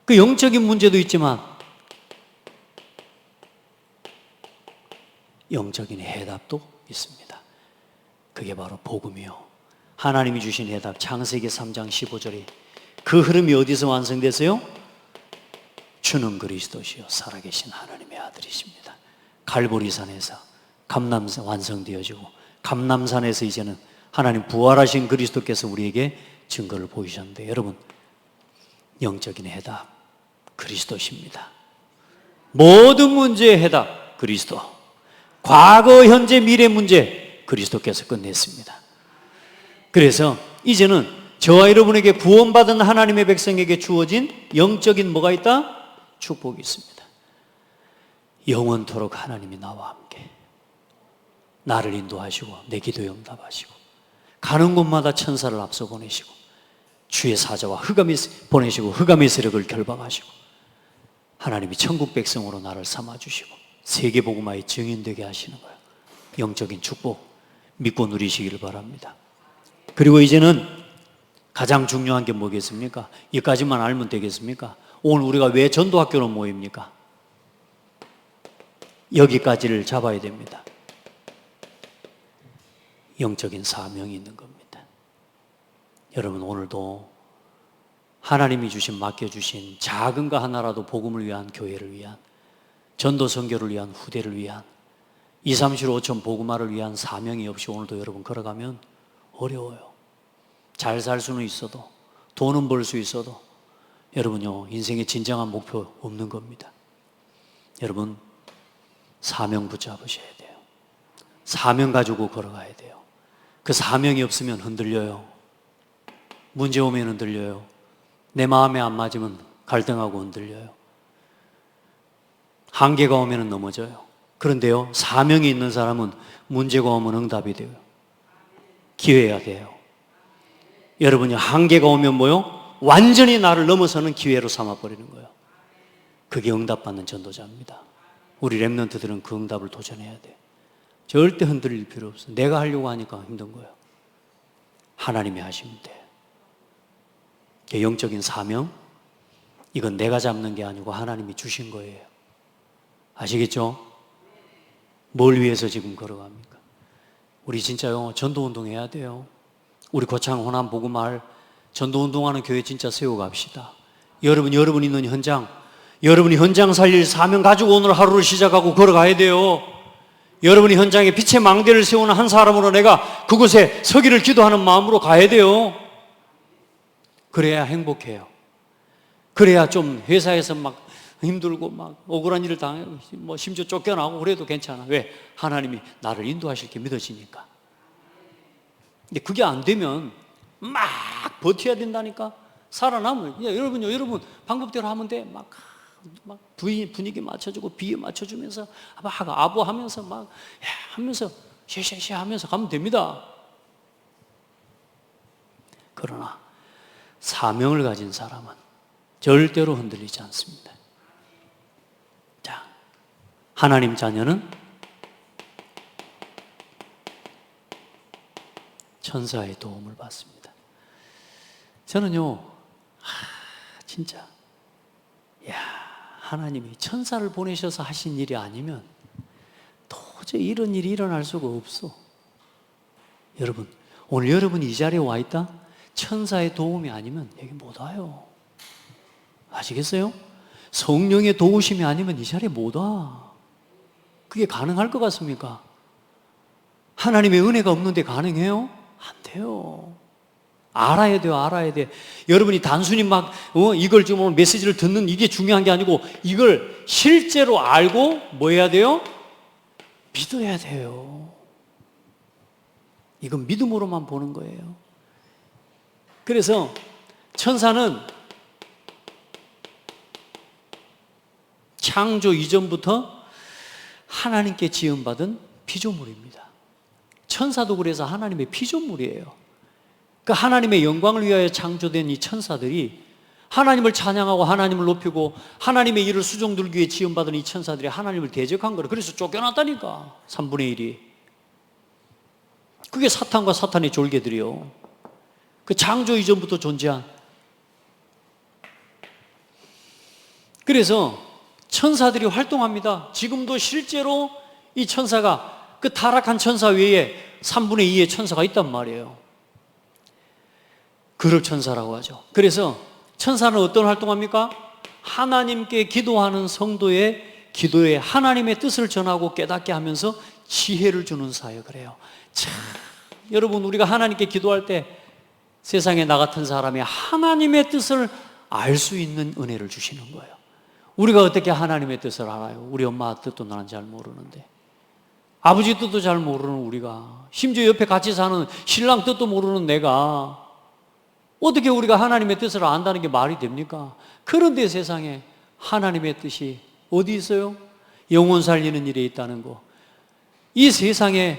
그 영적인 문제도 있지만 영적인 해답도 있습니다. 그게 바로 복음이요. 하나님이 주신 해답 창세기 3장 15절에 그 흐름이 어디서 완성됐어요? 주는 그리스도시요 살아계신 하나님의 아들이십니다. 갈보리산에서 감람산 완성되어지고 감람산에서 이제는 하나님 부활하신 그리스도께서 우리에게 증거를 보이셨는데 여러분 영적인 해답 그리스도십니다. 모든 문제의 해답 그리스도. 과거, 현재, 미래 문제 그리스도께서 끝냈습니다. 그래서 이제는 저와 여러분에게 구원받은 하나님의 백성에게 주어진 영적인 뭐가 있다? 축복이 있습니다. 영원토록 하나님이 나와 함께 나를 인도하시고 내 기도에 응답하시고 가는 곳마다 천사를 앞서 보내시고 주의 사자와 흑암이 보내시고 흑암의 세력을 결박하시고 하나님이 천국 백성으로 나를 삼아주시고 세계복음화의 증인되게 하시는 거예요. 영적인 축복 믿고 누리시기를 바랍니다. 그리고 이제는 가장 중요한 게 뭐겠습니까? 여기까지만 알면 되겠습니까? 오늘 우리가 왜 전도학교로 모입니까? 여기까지를 잡아야 됩니다. 영적인 사명이 있는 겁니다. 여러분 오늘도 하나님이 맡겨주신 작은 거 하나라도 복음을 위한 교회를 위한 전도 선교를 위한 후대를 위한 2, 3, 7, 5천 복음화를 위한 사명이 없이 오늘도 여러분 걸어가면 어려워요. 잘 살 수는 있어도 돈은 벌 수 있어도 여러분요 인생의 진정한 목표 없는 겁니다. 여러분 사명 붙잡으셔야 돼요. 사명 가지고 걸어가야 돼요. 그 사명이 없으면 흔들려요. 문제 오면 흔들려요. 내 마음에 안 맞으면 갈등하고 흔들려요. 한계가 오면 넘어져요. 그런데요 사명이 있는 사람은 문제가 오면 응답이 돼요. 기회가 돼요. 여러분이 한계가 오면 뭐요? 완전히 나를 넘어서는 기회로 삼아버리는 거예요. 그게 응답받는 전도자입니다. 우리 렘넌트들은 그 응답을 도전해야 돼요. 절대 흔들릴 필요 없어요. 내가 하려고 하니까 힘든 거예요. 하나님이 하시면 돼요. 영적인 사명, 이건 내가 잡는 게 아니고 하나님이 주신 거예요. 아시겠죠? 뭘 위해서 지금 걸어갑니까? 우리 진짜요 전도운동 해야 돼요. 우리 고창 호남 복음마을 전도운동하는 교회 진짜 세워갑시다. 여러분 있는 현장, 여러분이 현장 살릴 사명 가지고 오늘 하루를 시작하고 걸어가야 돼요. 여러분이 현장에 빛의 망대를 세우는 한 사람으로 내가 그곳에 서기를 기도하는 마음으로 가야 돼요. 그래야 행복해요. 그래야 좀 회사에서 막 힘들고 막 억울한 일을 당하고 뭐 심지어 쫓겨나고 그래도 괜찮아. 왜? 하나님이 나를 인도하실 게 믿어지니까. 근데 그게 안 되면 막 버텨야 된다니까. 살아남을. 여러분 방법대로 하면 돼. 막 분위기 맞춰주고 비에 맞춰주면서 막 아부하면서 막 하면서 쉐쉐쉐 하면서 가면 됩니다. 그러나 사명을 가진 사람은 절대로 흔들리지 않습니다. 자, 하나님 자녀는 천사의 도움을 받습니다. 저는요, 진짜, 하나님이 천사를 보내셔서 하신 일이 아니면 도저히 이런 일이 일어날 수가 없어. 여러분, 오늘 여러분이 이 자리에 와 있다? 천사의 도움이 아니면 여기 못 와요. 아시겠어요? 성령의 도우심이 아니면 이 자리에 못 와. 그게 가능할 것 같습니까? 하나님의 은혜가 없는데 가능해요? 안 돼요. 알아야 돼요. 알아야 돼. 여러분이 단순히 막 이걸 지금 오늘 메시지를 듣는 이게 중요한 게 아니고 이걸 실제로 알고 뭐 해야 돼요? 믿어야 돼요. 이건 믿음으로만 보는 거예요. 그래서 천사는 창조 이전부터 하나님께 지음받은 피조물입니다. 천사도 그래서 하나님의 피조물이에요. 그 하나님의 영광을 위하여 창조된 이 천사들이 하나님을 찬양하고 하나님을 높이고 하나님의 일을 수종들기 위해 지음받은 이 천사들이 하나님을 대적한 거예요. 그래서 쫓겨났다니까. 3분의 1이. 그게 사탄과 사탄의 졸개들이요. 그 창조 이전부터 존재한. 그래서 천사들이 활동합니다. 지금도 실제로 이 천사가 그 타락한 천사 외에 3분의 2의 천사가 있단 말이에요. 그룹 천사라고 하죠. 그래서 천사는 어떤 활동합니까? 하나님께 기도하는 성도의 기도에 하나님의 뜻을 전하고 깨닫게 하면서 지혜를 주는 사역을 해요. 참, 여러분, 우리가 하나님께 기도할 때 세상에 나 같은 사람이 하나님의 뜻을 알 수 있는 은혜를 주시는 거예요. 우리가 어떻게 하나님의 뜻을 알아요? 우리 엄마 뜻도 나는 잘 모르는데, 아버지 뜻도 잘 모르는 우리가, 심지어 옆에 같이 사는 신랑 뜻도 모르는 내가 어떻게 우리가 하나님의 뜻을 안다는 게 말이 됩니까? 그런데 세상에 하나님의 뜻이 어디 있어요? 영혼 살리는 일에 있다는 거. 이 세상에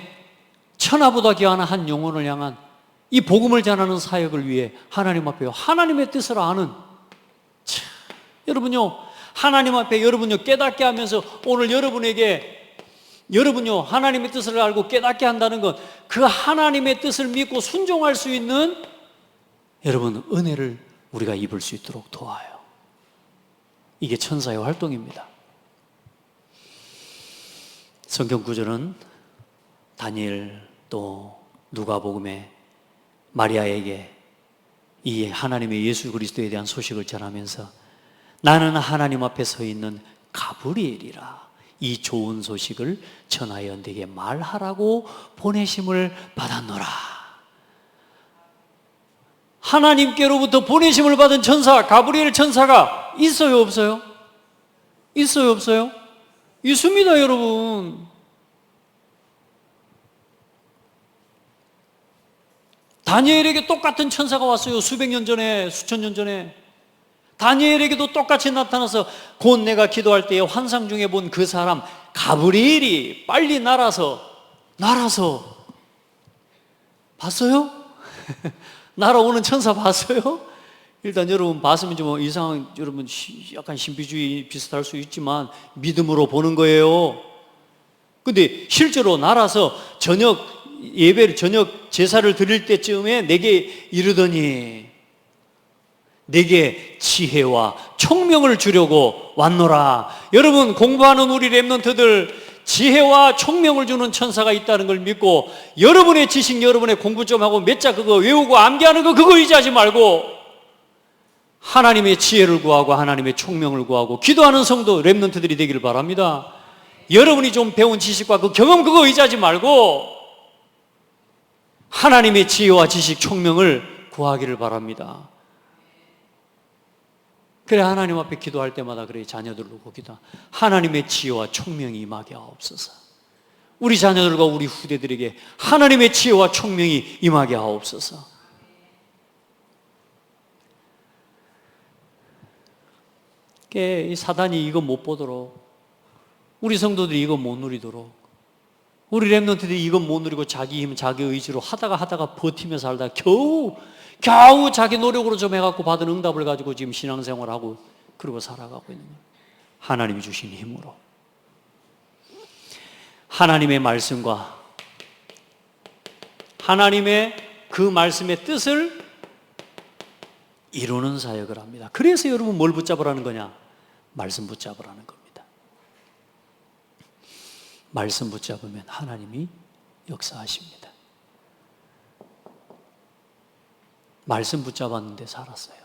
천하보다 귀한 한 영혼을 향한 이 복음을 전하는 사역을 위해 하나님 앞에 하나님의 뜻을 아는, 참, 여러분요, 하나님 앞에 여러분요 깨닫게 하면서 오늘 여러분요 하나님의 뜻을 알고 깨닫게 한다는 것, 그 하나님의 뜻을 믿고 순종할 수 있는 여러분 은혜를 우리가 입을 수 있도록 도와요. 이게 천사의 활동입니다. 성경 구절은 다니엘 또 누가복음에 마리아에게 이 하나님의 예수 그리스도에 대한 소식을 전하면서 나는 하나님 앞에 서 있는 가브리엘이라, 이 좋은 소식을 전하여 네게 말하라고 보내심을 받았노라. 하나님께로부터 보내심을 받은 천사 가브리엘 천사가 있어요, 없어요? 있어요, 없어요? 있습니다, 여러분. 다니엘에게 똑같은 천사가 왔어요. 수백 년 전에, 수천 년 전에. 다니엘에게도 똑같이 나타나서 곧 내가 기도할 때에 환상 중에 본 그 사람 가브리엘이 빨리 날아서 봤어요? 날아오는 천사 봤어요? 일단 여러분 봤으면 좀 여러분 약간 신비주의 비슷할 수 있지만 믿음으로 보는 거예요. 근데 실제로 날아서 저녁 제사를 드릴 때쯤에 내게 이르더니 내게 지혜와 총명을 주려고 왔노라. 여러분, 공부하는 우리 렘넌트들, 지혜와 총명을 주는 천사가 있다는 걸 믿고 여러분의 지식, 여러분의 공부 좀 하고 몇 자 그거 외우고 암기하는 거 그거 의지하지 말고 하나님의 지혜를 구하고 하나님의 총명을 구하고 기도하는 성도 렘넌트들이 되기를 바랍니다. 여러분이 좀 배운 지식과 그 경험 그거 의지하지 말고 하나님의 지혜와 지식, 총명을 구하기를 바랍니다. 그래, 하나님 앞에 기도할 때마다 그래, 자녀들로 기도, 하나님의 지혜와 총명이 임하게 하옵소서. 우리 자녀들과 우리 후대들에게 하나님의 지혜와 총명이 임하게 하옵소서. 이 사단이 이거 못 보도록, 우리 성도들이 이거 못 누리도록, 우리 렘넌트들이 이건 못 누리고 자기 힘, 자기 의지로 하다가 버티며 살다 겨우 자기 노력으로 좀 해갖고 받은 응답을 가지고 지금 신앙생활하고 그러고 살아가고 있는 거예요. 하나님이 주신 힘으로. 하나님의 말씀과 하나님의 그 말씀의 뜻을 이루는 사역을 합니다. 그래서 여러분 뭘 붙잡으라는 거냐? 말씀 붙잡으라는 겁니다. 말씀 붙잡으면 하나님이 역사하십니다. 말씀 붙잡았는데 살았어요.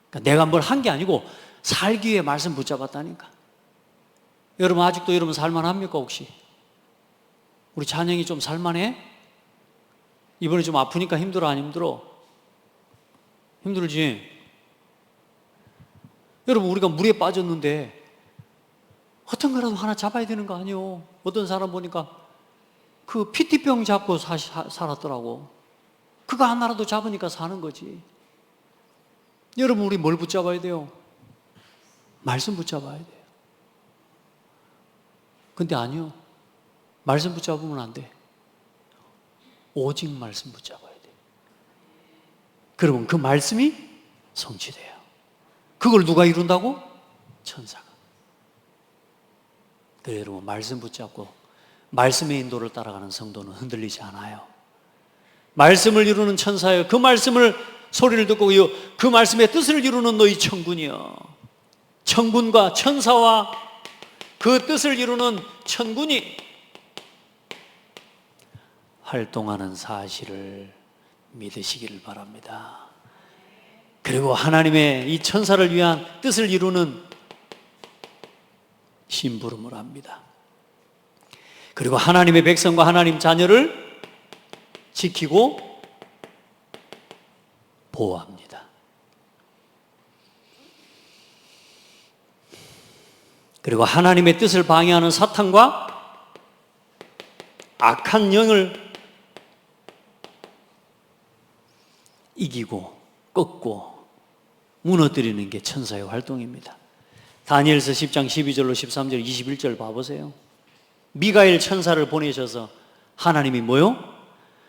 그러니까 내가 뭘 한 게 아니고 살기 위해 말씀 붙잡았다니까. 여러분 아직도 여러분 살만합니까 혹시? 우리 찬영이 좀 살만해? 이번에 좀 아프니까 힘들어 안 힘들어? 힘들지? 여러분 우리가 물에 빠졌는데 어떤 거라도 하나 잡아야 되는 거 아니에요? 어떤 사람 보니까 그 PT병 잡고 살았더라고. 그거 하나라도 잡으니까 사는 거지. 여러분 우리 뭘 붙잡아야 돼요? 말씀 붙잡아야 돼요. 근데 아니요, 말씀 붙잡으면 안 돼. 오직 말씀 붙잡아야 돼. 그러면 그 말씀이 성취돼요. 그걸 누가 이룬다고? 천사가. 그래 여러분 말씀 붙잡고 말씀의 인도를 따라가는 성도는 흔들리지 않아요. 말씀을 이루는 천사여, 그 말씀을 소리를 듣고 그 말씀의 뜻을 이루는 너희 천군이여. 천군과 천사와 그 뜻을 이루는 천군이 활동하는 사실을 믿으시기를 바랍니다. 그리고 하나님의 이 천사를 위한 뜻을 이루는 심부름을 합니다. 그리고 하나님의 백성과 하나님 자녀를 지키고 보호합니다. 그리고 하나님의 뜻을 방해하는 사탄과 악한 영을 이기고 꺾고 무너뜨리는 게 천사의 활동입니다. 다니엘서 10장 12절로 13절 21절 봐보세요. 미가엘 천사를 보내셔서 하나님이 뭐요?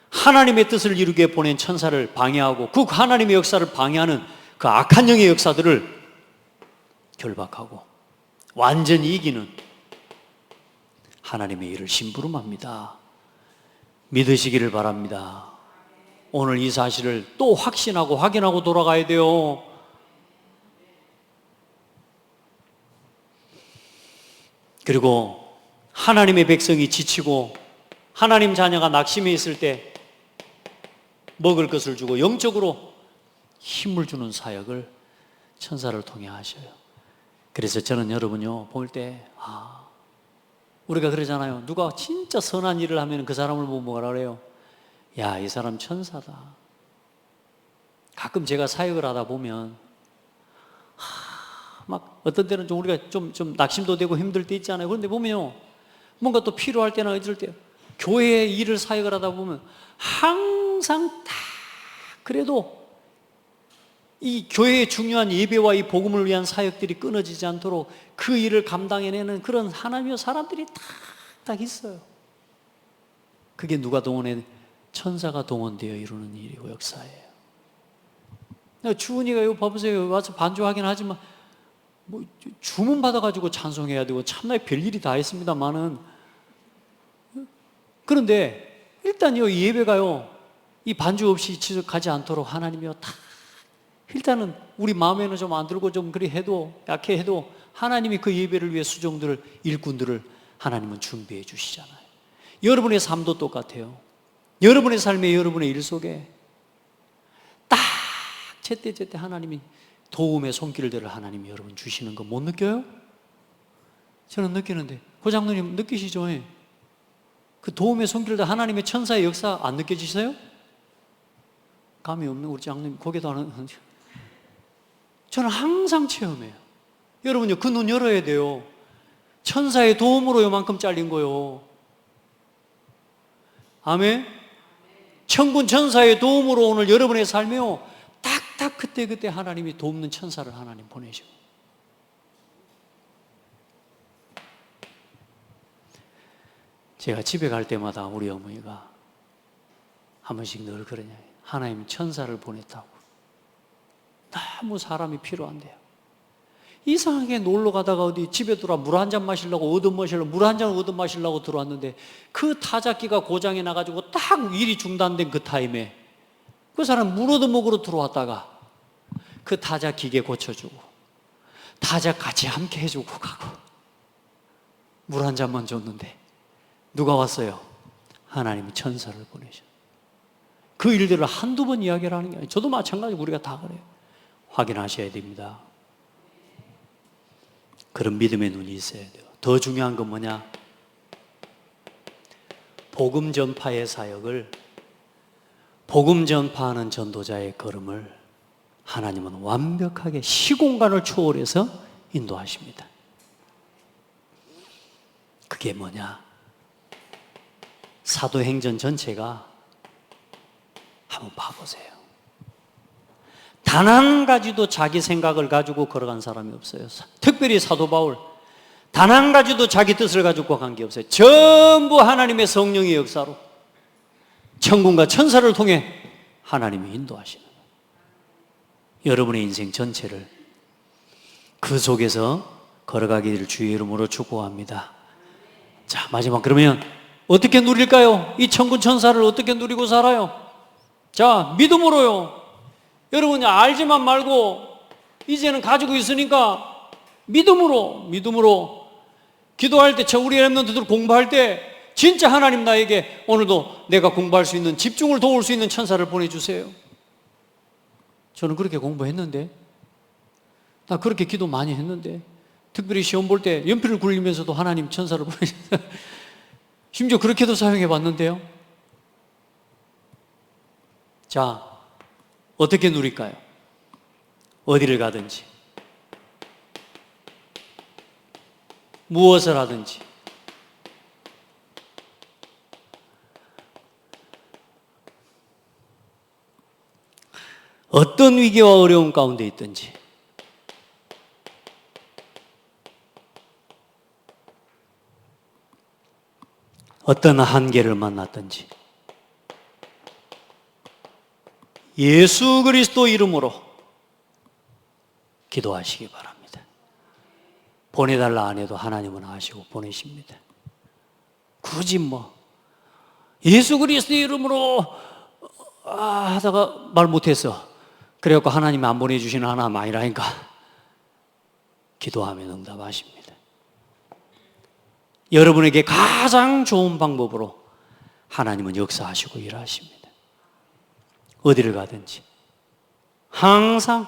하나님의 뜻을 이루게 보낸 천사를 방해하고 그 하나님의 역사를 방해하는 그 악한 영의 역사들을 결박하고 완전히 이기는 하나님의 일을 심부름합니다. 믿으시기를 바랍니다. 오늘 이 사실을 또 확신하고 확인하고 돌아가야 돼요. 그리고 하나님의 백성이 지치고 하나님 자녀가 낙심해 있을 때 먹을 것을 주고 영적으로 힘을 주는 사역을 천사를 통해 하셔요. 그래서 저는 여러분요 볼 때 우리가 그러잖아요. 누가 진짜 선한 일을 하면 그 사람을 보고 뭐라 그래요? 야, 이 사람 천사다. 가끔 제가 사역을 하다 보면 막 어떤 때는 좀 우리가 좀 낙심도 되고 힘들 때 있잖아요. 그런데 보면요 뭔가 또 필요할 때나 어쩔 때 교회에 일을 사역을 하다 보면 항상 다 그래도 이 교회의 중요한 예배와 이 복음을 위한 사역들이 끊어지지 않도록 그 일을 감당해내는 그런 하나님의 사람들이 딱 있어요. 그게 누가 동원해? 천사가 동원되어 이루는 일이고 역사예요. 주은이가 이거 봐보세요. 와서 반주하긴 하지만 뭐 주문 받아가지고 찬송해야 되고 참나에 별일이 다 있습니다만은, 그런데 일단 이 예배가요 이 반주 없이 지속하지 않도록 하나님이요 다 일단은 우리 마음에는 좀 안 들고 좀 그리 해도 약해 해도 하나님이 그 예배를 위해 수종들을 일꾼들을 하나님은 준비해 주시잖아요. 여러분의 삶도 똑같아요. 여러분의 삶에 여러분의 일 속에 딱 제때 하나님이 도움의 손길들을 하나님이 여러분 주시는 거 못 느껴요? 저는 느끼는데 고 장로님 느끼시죠? 그 도움의 손길들 하나님의 천사의 역사 안 느껴지세요? 감이 없는 우리 장로님 고개도 안 하는. 저는 항상 체험해요. 여러분요 그 눈 열어야 돼요. 천사의 도움으로 요만큼 잘린 거요. 아멘. 천군 천사의 도움으로 오늘 여러분의 삶에요 딱딱 그때 하나님이 돕는 천사를 하나님 보내셔. 제가 집에 갈 때마다 우리 어머니가 한 번씩 늘 그러냐, 하나님 천사를 보냈다고. 너무 사람이 필요한데요. 이상하게 놀러 가다가 어디 집에 들어와 물 한 잔 마시려고 물 한 잔 얻어 마시려고 들어왔는데 그 타작기가 고장이 나가지고 딱 일이 중단된 그 타임에 그 사람 물 얻어 먹으러 들어왔다가 그 타작 기계 고쳐주고 타작 같이 함께 해주고 가고 물 한 잔만 줬는데 누가 왔어요? 하나님이 천사를 보내셔. 그 일들을 한두 번 이야기를 하는 게 아니에요. 저도 마찬가지고 우리가 다 그래요. 확인하셔야 됩니다. 그런 믿음의 눈이 있어야 돼요. 더 중요한 건 뭐냐? 복음 전파의 사역을, 복음 전파하는 전도자의 걸음을 하나님은 완벽하게 시공간을 초월해서 인도하십니다. 그게 뭐냐? 사도행전 전체가 한번 봐보세요. 단 한 가지도 자기 생각을 가지고 걸어간 사람이 없어요. 특별히 사도 바울 단 한 가지도 자기 뜻을 가지고 간 게 없어요. 전부 하나님의 성령의 역사로 천군과 천사를 통해 하나님이 인도하시는 거예요. 여러분의 인생 전체를 그 속에서 걸어가기를 주의 이름으로 축복합니다. 자, 마지막 그러면 어떻게 누릴까요? 이 천군 천사를 어떻게 누리고 살아요? 자, 믿음으로요. 여러분이 알지만 말고 이제는 가지고 있으니까 믿음으로 기도할 때, 우리 렘넌트들 공부할 때 진짜 하나님 나에게 오늘도 내가 공부할 수 있는, 집중을 도울 수 있는 천사를 보내주세요. 저는 그렇게 공부했는데, 나 그렇게 기도 많이 했는데, 특별히 시험 볼 때 연필을 굴리면서도 하나님 천사를 보내주세요. 심지어 그렇게도 사용해 봤는데요. 자, 어떻게 누릴까요? 어디를 가든지, 무엇을 하든지, 어떤 위기와 어려움 가운데 있든지, 어떤 한계를 만났든지, 예수 그리스도 이름으로 기도하시기 바랍니다. 보내달라 안 해도 하나님은 아시고 보내십니다. 굳이 예수 그리스도 이름으로 하다가 말 못했어. 그래갖고 하나님이 안 보내주시는 하나님 아니라니까. 기도하면 응답하십니다. 여러분에게 가장 좋은 방법으로 하나님은 역사하시고 일하십니다. 어디를 가든지, 항상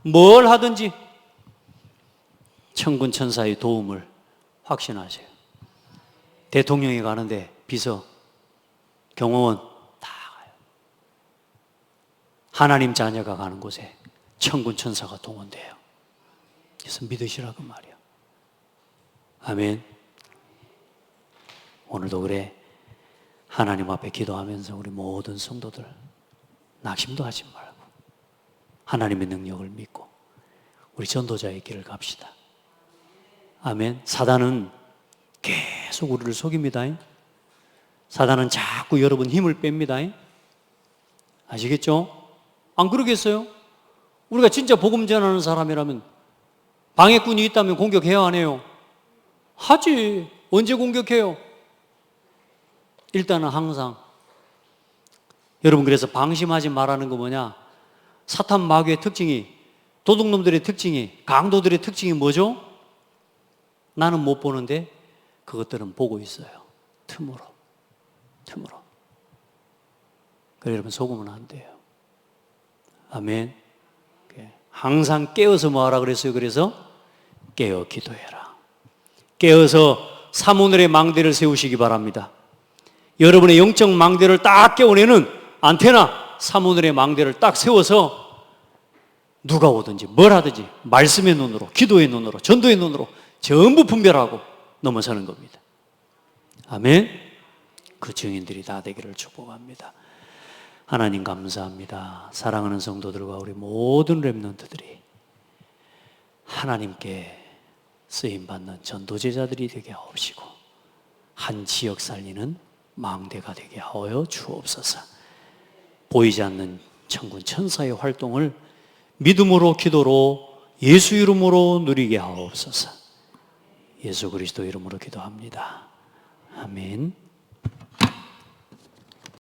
뭘 하든지 천군 천사의 도움을 확신하세요. 대통령이 가는데 비서, 경호원 다 가요. 하나님 자녀가 가는 곳에 천군 천사가 동원돼요. 그래서 믿으시라고 말이야. 아멘. 오늘도 그래, 하나님 앞에 기도하면서 우리 모든 성도들 낙심도 하지 말고 하나님의 능력을 믿고 우리 전도자의 길을 갑시다. 아멘. 사단은 계속 우리를 속입니다. 사단은 자꾸 여러분 힘을 뺍니다. 아시겠죠? 안 그러겠어요? 우리가 진짜 복음 전하는 사람이라면 방해꾼이 있다면 공격해야 안 해요? 하지. 언제 공격해요? 일단은 항상. 여러분, 그래서 방심하지 말라는 거 뭐냐? 사탄 마귀의 특징이, 도둑놈들의 특징이, 강도들의 특징이 뭐죠? 나는 못 보는데 그것들은 보고 있어요. 틈으로. 그래, 여러분 속으면 안 돼요. 아멘. 항상 깨어서 뭐 하라 그랬어요? 그래서 깨어 기도해라. 깨어서 사모늘의 망대를 세우시기 바랍니다. 여러분의 영적 망대를 딱 깨워내는 안테나, 사모늘의 망대를 딱 세워서 누가 오든지 뭘 하든지 말씀의 눈으로, 기도의 눈으로, 전도의 눈으로 전부 분별하고 넘어서는 겁니다. 아멘. 그 증인들이 다 되기를 축복합니다. 하나님 감사합니다. 사랑하는 성도들과 우리 모든 렘넌트들이 하나님께 쓰임받는 전도제자들이 되게 하옵시고 한 지역 살리는 망대가 되게 하여 주옵소서. 보이지 않는 천군 천사의 활동을 믿음으로, 기도로, 예수 이름으로 누리게 하옵소서. 예수 그리스도 이름으로 기도합니다. 아멘.